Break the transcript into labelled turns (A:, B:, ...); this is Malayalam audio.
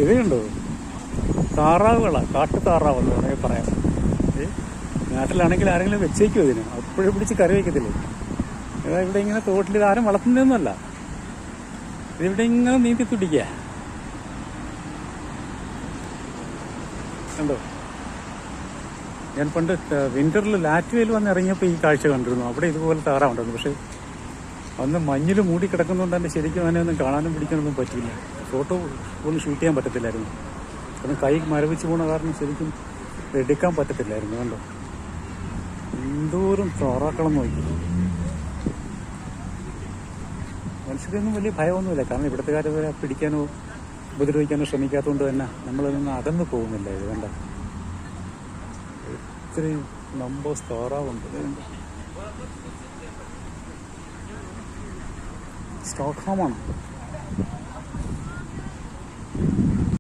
A: ഇത് കണ്ടോ, താറാവുകളാണ്, കാട്ടു താറാവെന്ന് വേണമെങ്കിൽ പറയാം. നാട്ടിലാണെങ്കിൽ ആരെങ്കിലും വെച്ചേക്കും ഇതിന്, അപ്പോഴും പിടിച്ച് കറി വയ്ക്കത്തില്ലേ. ഇവിടെ ഇങ്ങനെ തോട്ടിൽ ആരും വളർത്തുന്നതൊന്നുമല്ല, ഇതിവിടെ ഇങ്ങനെ നീന്തി തുടിക്കുക. കണ്ടോ, ഞാൻ പണ്ട് വിന്ററിൽ ലാറ്റ്വയിൽ വന്ന് ഇറങ്ങിയപ്പോൾ ഈ കാഴ്ച കണ്ടിരുന്നു. അവിടെ ഇതുപോലെ താറാവുണ്ടായിരുന്നു. പക്ഷേ അന്ന് മഞ്ഞിൽ മൂടി കിടക്കുന്നതുകൊണ്ട് തന്നെ ശരിക്കും അതിനെ ഒന്നും കാണാനും പിടിക്കാനൊന്നും പറ്റിയില്ല. ഫോട്ടോ ഒന്നും ഷൂട്ട് ചെയ്യാൻ പറ്റത്തില്ലായിരുന്നു. കാരണം കൈ മരവിച്ച് പോണ കാരണം ശരിക്കും എടുക്കാൻ പറ്റത്തില്ലായിരുന്നു. കണ്ടോ, എന്തോരം താറാക്കളെന്ന് നോക്കി. മനുഷ്യരൊന്നും വലിയ ഭയമൊന്നുമില്ല, കാരണം ഇവിടുത്തെ വരെ പിടിക്കാനോ ഉപദ്രവിക്കാനോ ശ്രമിക്കാത്തതുകൊണ്ട് തന്നെ നമ്മളിൽ നിന്ന് അകന്നു പോകുന്നില്ല. ഇത് കണ്ട ഇത്രയും നമ്പേഴ്സ് താറാവുണ്ട്. സ്റ്റോക്ക്ഹോമാണ്.